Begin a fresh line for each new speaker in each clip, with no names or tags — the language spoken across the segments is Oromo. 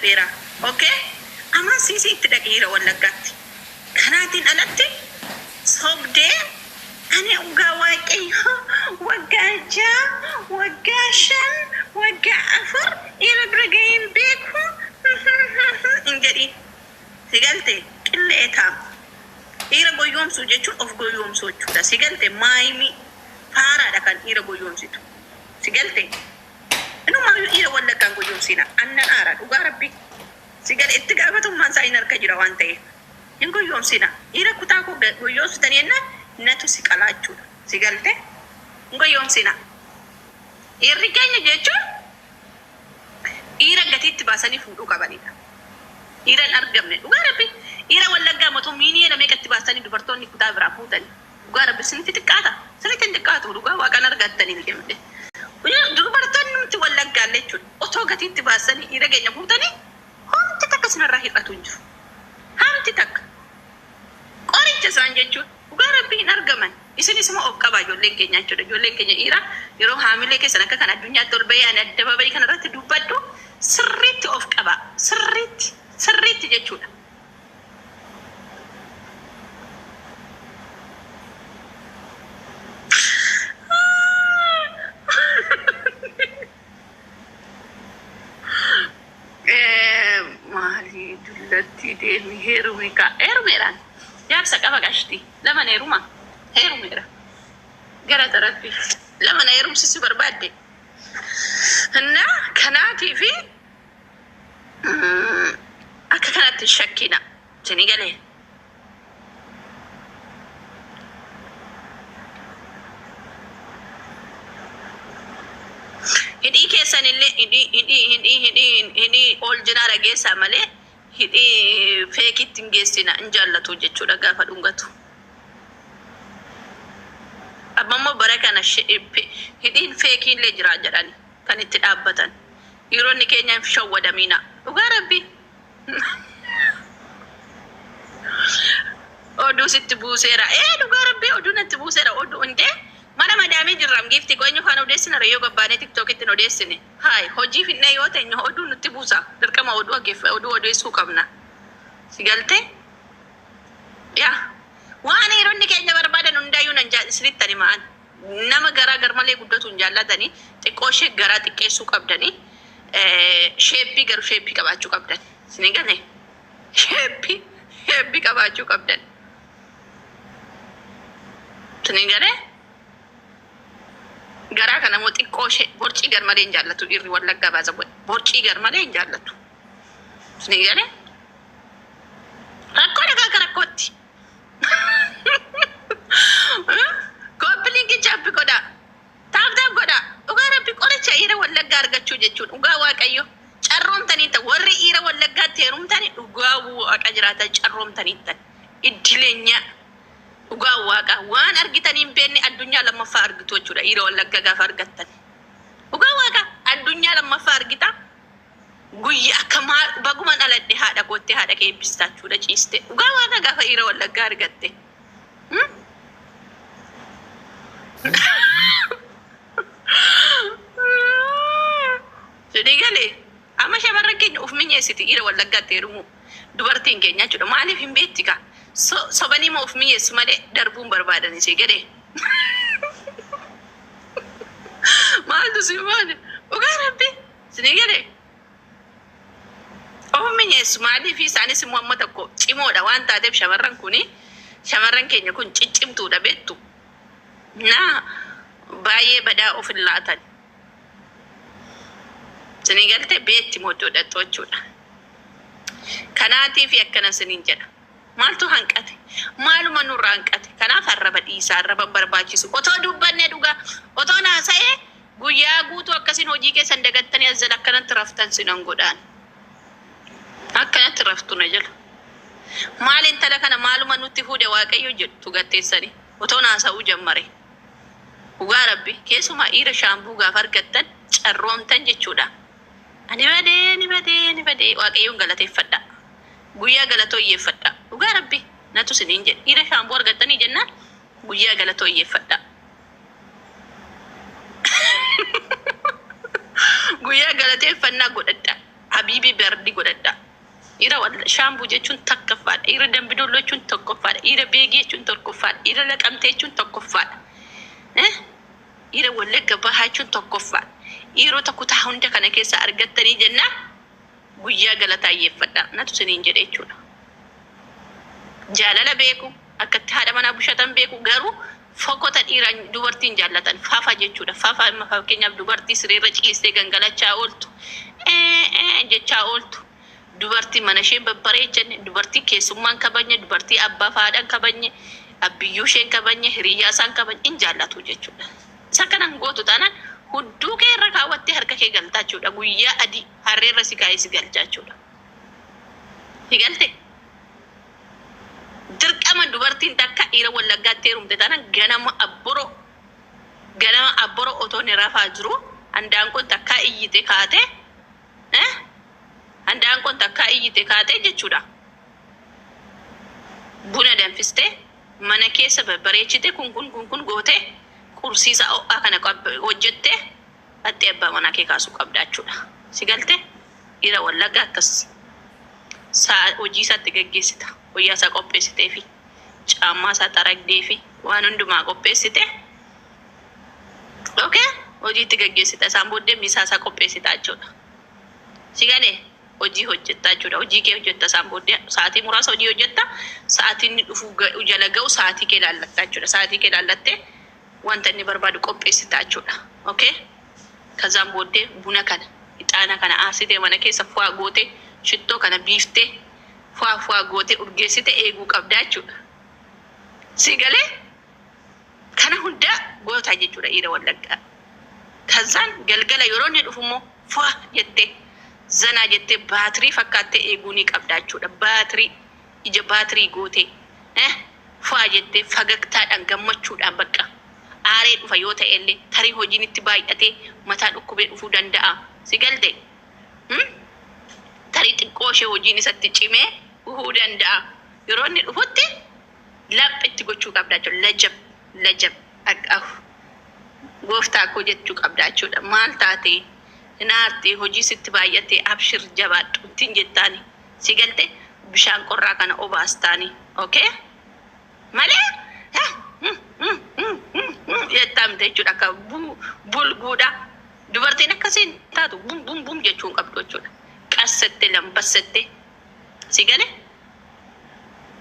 dhufeera. Okay? Amma siisii itti dhaqiira wallaggaatti. Kanaatiin alatti sobdee ani ugaa waaqayyo waggaa ja'a waggaa shan waggaa afur dhiira bira ga'een beeku hin jedhi. Si galte qilleetaa. Dhiira goyoomsuu jechuun of goyoomsuu jechuudha. Si galte maayimii faaraadha kan dhiira goyoomsitu. Si galte inumaayyuu dhiira wallaggaan goyoomsina annan aara dhugaa rabbi. Si galte itti gaafatummaan isaa hin harka jira waan ta'eef hin goyoomsina. Dhiira kutaa koo goyoomsitanii jennaan natu si qalaa jechuudha. Si galte hin goyoomsina. Dhiirri keenya jechuun dhiira gatiitti baasanii fuudhuu qabanidha. Dhiira hin argamne dhugaa rabbi. Dhiira wallaggaa motuu miinii namee qatti baasanii dubartoonni kutaa biraa fuutanii. Dhugaa rabbi sinitti xiqqaata. Sinitti hin xiqqaatu dhugaa waaqaan argattanii biqilmde. Dubartoonni nuti wallaggaalle jechuudha. Otoo gatiitti baasanii dhiira keenya fuutanii homti takka sinarraa hir'atu hin jiru. Hamti takka. Qoricha isaan jechuudha. Dhugaa rabbi hin argaman. Isinis immoo of qabaa ijoolleen keenya jechuudha. Ijoolleen keenya dhiira yeroo haamilee keessan akka kan addunyaatti ol bahee ani addababayii kanarratti dubbadhu sirriitti of qabaa. Sirriitti jechuudha. Maali dullatti deemi heerumeedhaan jaarsa qaba qashti laman heeruma heerumeedha gara tarabbi laman heerumsisi barbaadde na kanaatii fi akka kanatti shakkina sini galee hidhii keessanillee hidhii ol jinaa dhageessaa malee hidhii feekitti hin geessina hin jaallatu jechuudha gaafa dhungatu. Ammammoo bara kana hidhiin feekiillee jira jedhani kan itti dhaabbatan. Dhiironni keenya hin shawwadamina. Dhugaa rabbi. Oduu sitti buuseera. Dhugaa rabbi oduu natti buuseera oduu hundee. Mana madaamii jirram gifti goonyu kan odeessina reeyoo gabbaanee tiktokitti odeessine. Haay hojii finnee yoo ta'e oduu nutti buusa. Dirqama oduu ageeffa oduu odeessuu qabna. Si galte? Yaa waan dhiironni keenya barbaadan hundaayyuu nan isinitti himaan. Nama garaa garmalee guddatu hin jaallatanii xiqqoo ishee garaa xiqqeessuu qabdanii sheeppii garuu sheeppii qabaachuu qabdan. Sini galee? Sheeppii qabaachuu qabdan. Sini galee? Garaa kana moo xiqqoo ishee borcii garmalee hin jaallatu dhiirri wallaggaa baasa borcii garmalee hin jaallatu. Sini galee? Rakkoo dhagaa akka rakkootti. Koppiliingi chaappi godhaa. Taaf godhaa. Dhugaa rabbi qoricha dhiira wallaggaa argachuu jechuudha. Dhugaa waaqayyo carroomtanii ta'u warri dhiira wallaggaatti heerumtanii dhugaa waaqa jiraatan carroomtanii ta'u. Iddileenya dhugaa waaqa waan argitaniin beekni addunyaa lammaffaa argitu jechuudha. Dhiira wallaggaa gaafa argattan. Dhugaa waaqa addunyaa lammaffaa argita. Guyyaa akka bagumaan aladde haadha goottee haadha kee eebbistaa jechuudha ciiste. Dhugaa waaqa gaafa dhiira wallaggaa argatte. Sini galee amma shamarran keenya uf mi'eessiti dhiira wallaggaatti heerumu dubartiin keenya jechuudha. Maaliif hin beekti kaa? Sobanii moo uf mi'eessu malee darbuun barbaadan isee gadee. Maaltu si maali? Dhugaa rabbi sini galee. Of mi'eessu maaliif isaanis immoo amma tokko cimoodha waan taateef shamarran keenya kun ciccimtuudha beektu. Na baay'ee badaa of hin laatan. Sini galte beetti mootuu dhattoo jechuudha. Kanaatiif akkana siniin jedha. Maaltu hanqate? Maaluma nurraa hanqate? Kanaaf arraba dhiisaa arraba barbaachisu. Otoo dubbanne dhugaa otoo naasa'ee guyyaa guutuu akkasiin hojii keessan dagattanii azzal akkanatti raftan sinan godhaan. Akkanatti raftu na jala. Maal intala kana maaluma nutti fuudhe waaqayyo jettu gatteessanii. Otoo naasa'uu jammare. Dhugaa rabbi keessumaa dhiira shaambuu gaafa argattan carroomtan jechuudha. Ani badee waaqayyoon galateeffadha. Guyyaa galatoo iyyeeffadha. Dhugaa rabbi natu siniin jedhe dhiira shaambuu argattanii jennaan guyyaa galatoo iyyeeffadha. Guyyaa galateeffannaa godhadha. habibi berdi godadda ira wal shambu jechun takkafaadha ira dambidollochun tokkofaadha ira beegeechun tokkofaadha ira laqamteechun tokkofaadha ira wallegga bahaachuun tokkofaadha irota kutaa hunda kana keessa argattanii jenna guyyaa galataayyeeffadha natu siniin jedhe jechuudha. Jaalala beeku akkatti haadha manaa bushatan beeku garuu fokota dhiiraan dubartiin jaallatan faafa jechuudha. Faafa amma fakkeenyaaf dubartii sireerra ciistee gangalachaa ooltu jechaa ooltu dubartii mana ishee babbareechanne dubartii keessummaan kabanye dubartii abbaa faadhaan kabanye abbiyyuu isheen kabanye hiriyyaa isaan kabanye in jaallatu jechuudha. Isa kanan gootu taanaan hudduu kee irra kaawwattee harka kee galtaa jechuudha. Guyyaa adii harreerra si kaa'ee si galchaa jechuudha. Si galte dirqama dubartiin takka dhiira wallaggaatti heerumte taanaan ganama abboro otoo ni rafaa jiru handaan kun takkaa iyyite kaate handaan kun takkaa iyyite kaate jechuudha. Buna danfiste mana keessa babbareechite kun goote kursiisa o'aa kana hojjette atti abbaa manaa kee kaasuu qabda jechuudha. Si galte dhiira wallaggaa akkas saa hojii isaatti gaggeessita. Wayyaa isaa qopheessitee fi caammaa isaa xaragdee fi waan hundumaa qopheessite. Okay? Hojiitti gaggeessita. Isaan booddee misaa isaa qopheessita jechuudha. Si galee hojii hojjetta jechuudha. Hojii kee hojjetta isaan booddee sa'aatii muraasa hojii hojjetta. Sa'aatiin inni dhufu jala ga'u sa'aatii kee laallatta jechuudha. Sa'aatii kee laallattee wanta inni barbaadu qopheessita jechuudha. Okay? Kazaan booddee buna kana ixaana kana aarsitee mana keessa fu'aa gootee shittoo kana biiftee fu'aa gootee urgeessite eeguu qabdaa jechuudha. Si galee kana hunda gootaa jechuudha dhiira wallaggaa. Kazaan galgala yeroo inni dhufu immoo fu'aa jettee zanaa jettee baatirii fakkaattee eeguu ni qabdaa jechuudha. Baatirii ija baatirii gootee fu'aa jettee fagagtaadhaan gammachuudhaan bakka aaree dhufa yoo ta'e illee tarii hojiin itti baay'atee mataa dhukkubee dhufuu danda'a. Si galte tarii xiqqoo ishee hojiin isatti cimee dhufuu danda'a. Yeroo inni dhufutti laphitti gochuu qabdaa jechuudha. Lajab aqaaf gooftaa koo jechuu qabdaa jechuudha. Maal taatee naartee hojii sitti baay'atee abshir jabaadhu ittiin jettaani. Si galte bishaan qorraa kana obaastaani. Okay? Malee jettamte jechuudha. Akka bulguudha. Dubartiin akkasiin taatu bum jechuun qabdu jechuudha. Qassette lambassette si gale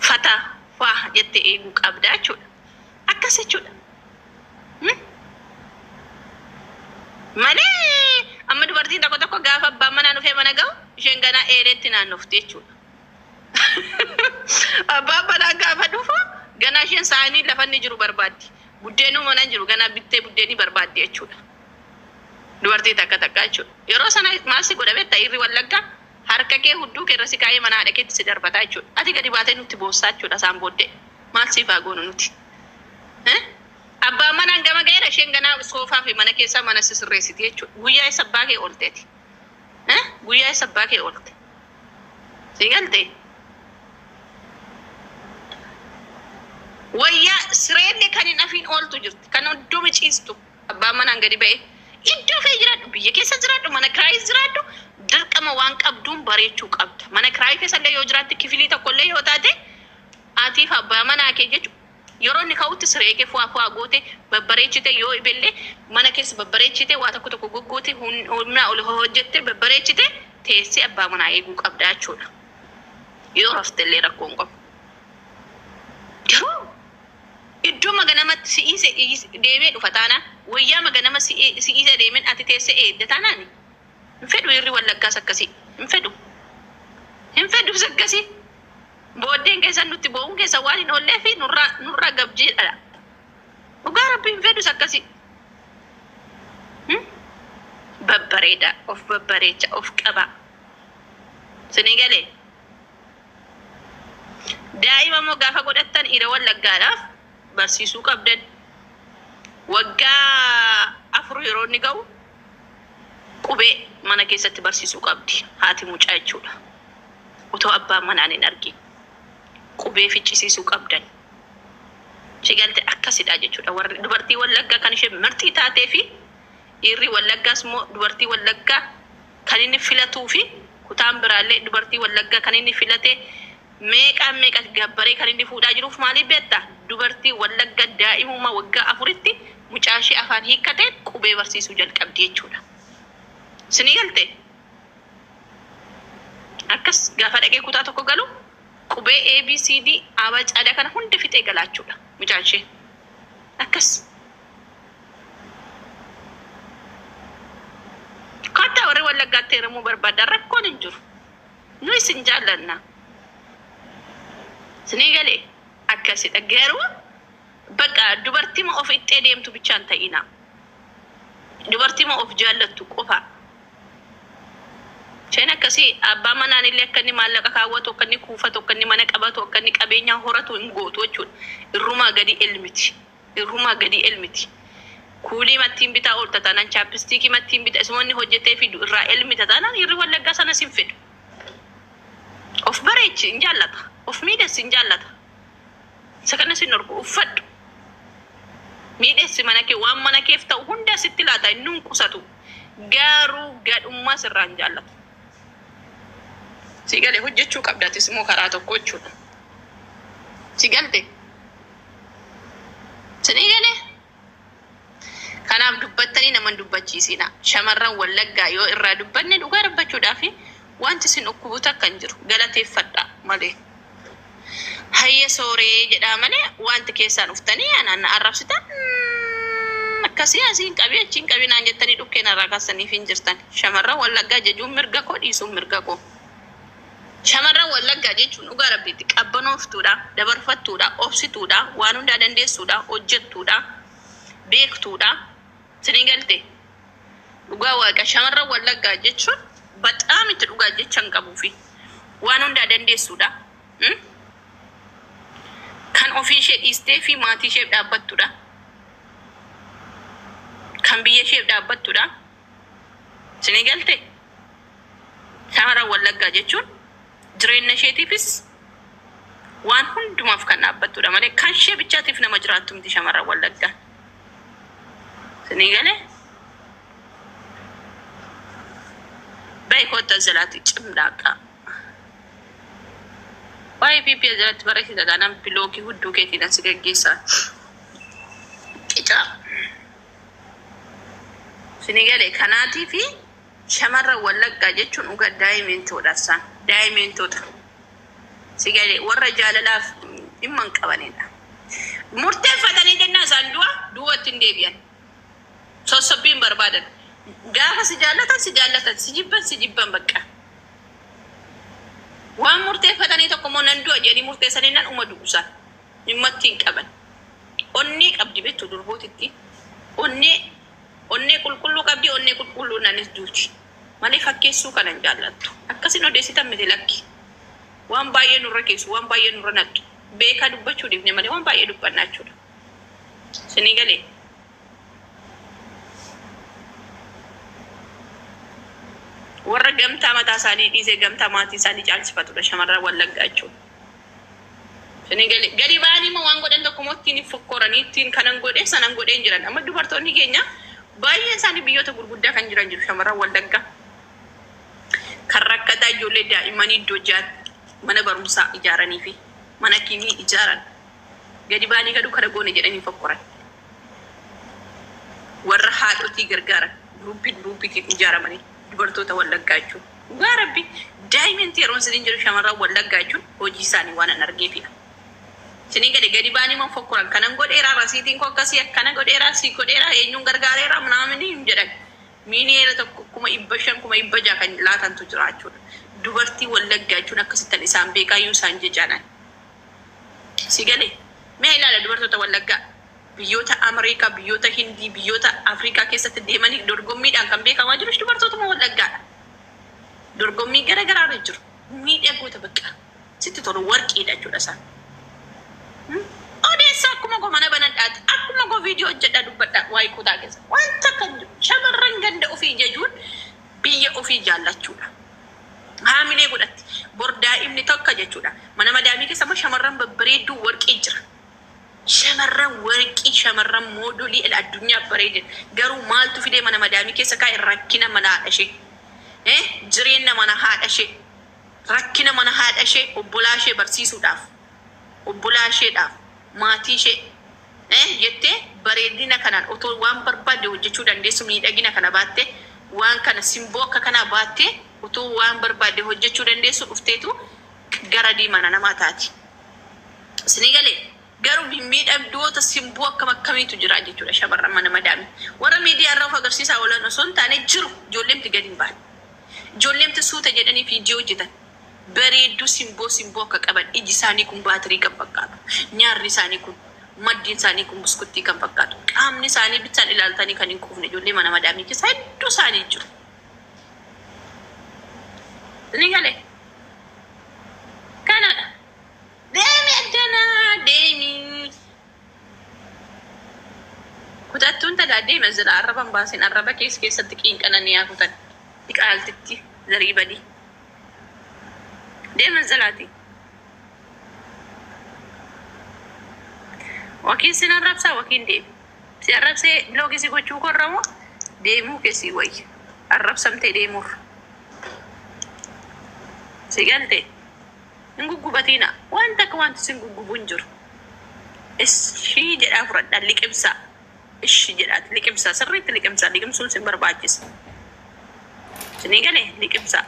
fataa waa jette eeguu qabdaa jechuudha. Akkas jechuudha. Malee amma dubartiin tokko gaafa abbaan manaa dhufee mana ga'u isheen ganaa eereetti naannofti jechuudha. Abbaan manaa gaafa dhufu ganaa isheen saanii lafa inni jiru barbaaddi. Buddeenuu mana jiru ganaa bittee buddeenii barbaaddi jechuudha. Dubartii takka jechuudha. Yeroo sana maal si godha beektaa dhiirri wallaggaa harka kee hudduu kee irra si kaa'ee mana haadha keetti si darbataa jechuudha. Ati gadi baatee nutti boossaa jechuudha isaan booddee. Maal siif haa goonu nuti? Abbaan manaan gama ga'eera isheen ganaa soofaa fi mana keessaa mana sisirreessiti jechuudha. Guyyaa isa abbaa kee oolteeti. Guyyaa isa abbaa kee oolte. Si galtee? Wayyaa sireellee kan hin hafiin ooltu jirti. Kan hudduu miciistu abbaan manaan gadi ba'ee. Iddoo fee jiraadhu biyya keessa jiraadhu mana kiraayis jiraadhu dirqama waan qabduun bareechuu qabda. Mana kiraayii keessa illee yoo jiraatti kifilii tokkollee yoo taate atiif abbaa manaa kee jechuudha. Yeroo inni ka'utti siree kee fu'aa goote babbareechite yoo ibellee mana keessa babbareechite waa tokko goggoote humnaa ol hojjette babbareechite teessee abbaa manaa eeguu qabda jechuudha. Yoo raftellee rakkoo hin qabu. Garuu iddoo maganamatti si'iise deemee dhufa taanaan wayyaa maganama si'iise deemeen ati teessee eedda taanaani. Hin fedhu dhiirri wallaggaas akkasii. Hin fedhu sakkasii. Booddeen keessan nutti bo'uun keessa waan hin oollee fi nurraa gabjeedha. Dhugaa rabbi hin fedhu sakkasii. Babbareeda of babbareecha of qaba. Sinii galee. Daa'ima immoo gaafa godhattan dhiira wallaggaadhaaf barsiisuu qabdan. Waggaa 4 yeroo inni ga'u qubee mana keessatti barsiisuu qabdi. Haati mucaa jechuudha. Utoo abbaan manaan hin argin. Qubee ficcisiisuu qabdan. Shigalte akkasidha jechuudha. Warri dubartii wallaggaa kan ishee martii taatee fi dhiirri wallaggaas immoo dubartii wallaggaa kan inni filatuu fi kutaan biraallee dubartii wallaggaa kan inni filate meeqa gabbaree kan inni fuudhaa jiruuf maaliif beektaa? Dubartii wallagga daa'imummaa waggaa 4tti mucaashee afaan hiikkatee qubee barsiisuu jalqabdi jechuudha. Sinii galte akkas gaafa dhaqee kutaa tokko galu qubee ABCD abacada kana hundi fixee galaachuudha mucaashee akkas. Kata warri wallaggaatti hiramuu barbaadan rakkoon hin jiru. Nuyi sin jaallanna. Sinii galee akkasidha. Garuu bakka dubartii ma of ittee deemtu bichaan ta'ina. Dubartii ma of jaallattu qofa. Sheen akkasii abbaa manaan illee akka inni maallaqa kaawwatu, akka inni kuufatu, akka inni mana qabatu, akka inni qabeenyaa horatu hin gootu jechuudha. Irrumaa gadi ilmiti. Irrumaa gadi ilmiti. Kuulii mattiin bitaa oolta taanaan chaapistiikii mattiin bitaa ismoonni hojjetee fidu irraa ilmita taanaan irri wallaggaa sana sin fidu. Of bareechi hin jaallata. Of miidhessi hin jaallata. Isa kana sin orgu uffadhu. Miidhessi mana kee waan mana keef ta'u hunda sitti laata inni hin qusatu. Garuu gadhummaa sirraa hin jaallatu. Si galee hojjechuu qabdaatis immoo karaa tokko jechuudha. Si galte? Sinii galee? Kanaaf dubbattanii naman dubbachiisina. Shamarran wallaggaa yoo irraa dubbanne dhugaa dubbachuudhaaf wanti sin ukkubuuta kan jiru galateeffadha malee. Hayya sooree jedhaa malee wanti keessaan uftanii anaan arrabsitan akkasii asiin qabee achiin qabee naan jettanii dhukkeen irraa kaasaniif hin jirtan. Shamarran wallaggaa jechuun mirga koo dhiisuun mirga koo. Shamarran wallaggaa jechuun dhugaa rabbiitti qabbanooftuudha, dabarfattuudha, obsituudha, waan hundaa dandeessuudha, hojjettuudha, beektuudha. Sinii galte dhugaa waaqa shamarran wallaggaa jechuun baxaam itti dhugaa jechan qabuufi waan hundaa dandeessuudha. Kan ofii ishee dhiistee fi maatii ishee dhaabbattuudha. Kan biyya ishee dhaabbattuudha. Sinii galte shamarran wallaggaa jechuun jireenya isheetiifis waan hundumaaf kan dhaabbattuudha malee kan ishee bichaatiif nama jiraattu miti shamarran wallaggaa. Sinii galee bayi koota zalaati cimdaaqa. Waa'ee PP zalaatti barreessita taanaan bilookii hudduu keetiin asi gaggeessaa. Qicaa. Sinii galee kanaatii fi shamarran wallaggaa jechuun dhugaa daa'imentoodha isaan. Daa'imentoota. Si galee warra jaalalaaf dhimma hin qabanidha. Murteeffatanii jennaan isaan duwwaatti hin deebi'an. Sossobbiin barbaadan. Gaafa si jaallatan, si jibban bakka. Waan murteeffatanii tokko moo nan du'a jedhanii murteessanii nan uma du'usan. Dhimmatti hin qaban. Onnee qabdi beektu durbootitti. Onnee qulqulluu qabdi, onnee qulqulluu nanis duuti. Malee fakkeessuu kanan jaallattu. Akkasiin odeessitan miti lakki. Waan baay'ee nurra keessu, waan baay'ee nurra nattu. Beekaa dubbachuu dhiifne malee waan baay'ee dubbannaa jechuudha. Sinii galee. Warra gamtaa mataa isaanii dhiisee gamtaa maatii isaanii caalchifatudha shamarran wallaggaa jechuudha. Sinii galee gadi ba'anii immoo waan godhan tokko ittiin fokkoranii ittiin kanan godhee sanan godhee hin jiran. Amma dubartoonni keenya baay'een isaanii biyyoota gurguddaa kan jiran jiru shamarran wallaggaa. Kan rakkataa ijoollee daa'immanii iddoo jaatti mana barumsaa ijaaranii fi mana kiimii ijaaran. Gadi ba'anii gaduu kana goone jedhanii fokkoran. Warra haadhotii gargaaran guruupiitiin ijaaramanii. Dubartoota wallaggaa jechuun dhugaa rabbi daa'imentii yeroon siniin jiru shamarran wallaggaa jechuun hojii isaanii waan an argeefidha. Sinii gadi ba'anii man fokkoran kanan godheeraa rasiitiin koo akkasii akkana godheeraa sii godheeraa eenyuun gargaareeraa manaamini hin jedhan. Miiniyeera tokko 500 600 kan laatantu jira jechuudha. Dubartii wallaggaa jechuun akkasittan isaan beekaayyuu isaan jejaanan. Si galee mee ilaala dubartoota wallaggaa. Biyyoota Ameerikaa, biyyoota Hindii, biyyoota Afrikaa keessatti deemanii dorgommiidhaan kan beekamaa jiru dubartootuma wallaggaadha. Dorgommii garaagaraa jiru. Miidhagoota bakka. Sitti tolu warqiidha jechuudha isaan. Odeessa akkuma koo mana banadhaati. Akkuma koo viidiyoo hojjedhaa dubbadhaa waa'ee kutaa keessa. Wanta kan jiru shamarran ganda ofii jechuun biyya ofii jaallachuudha. Haamilee godhatti. Bor daa'imni tokko jechuudha. Mana madaamii keessa immoo shamarran babbareedduu warqii jira. Shamarran warqii shamarran moodulii addunyaa bareedin garuu maaltu fidee mana madaamii keessa kaa'e rakkina mana ishee jireenya mana haadha ishee rakkina mana haadha ishee obbolaa ishee barsiisuudhaaf obbolaa isheedhaaf maatii ishee jettee bareedina kanaan otoo waan barbaadde hojjechuu dandeessu miidhagina kana baattee waan kana simboo akka kanaa baattee otoo waan barbaadde hojjechuu dandeessu dhufteetu gara diimana namaa taati. Isinii galee garuu miidhagdoota simboo akkam akkamiitu jira jechuudha shamarran mana madaami. Warra miidiyaa irraa of agarsiisaa oolan osoo hin taane jiru ijoolleemti gadi hin baane. Ijoolleemti suuta jedhanii fiijii hojjetan. Bareedduu simboo akka qaban iji isaanii kun baatirii kan fakkaatu. Nyaarri isaanii kun maddiin isaanii kun buskuttii kan fakkaatu. Qaamni isaanii bichaan ilaaltanii kan hin quufne ijoollee mana madaamii keessa hedduu isaanii jiru. Isinii galee kanadha. Deemi addanaa deemi. Kutattuun tadaa deema zira arraban baasin arraba keessatti qiinqananii yaa kutan. Dhiqaaltitti zarii badii. Deema zalaati. Wakiin sin arrabsaa wakiin deemi. Si arrabsee biloogii si gochuu korramoo deemuu keessii wayya. Arrabsamtee deemuur. Si galtee. Ngugubatiina wanta akka wanti sin gugubuun jiru. Ishii jedhaa fudhadhaa liqimsaa. Ishii jedhaati liqimsaa sirriitti liqimsaa liqimsuun sin barbaachisa. Isinii galee liqimsaa.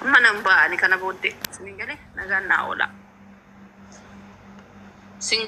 Amma nan ba'ani kana booddee isinii galee nagaan naa oola.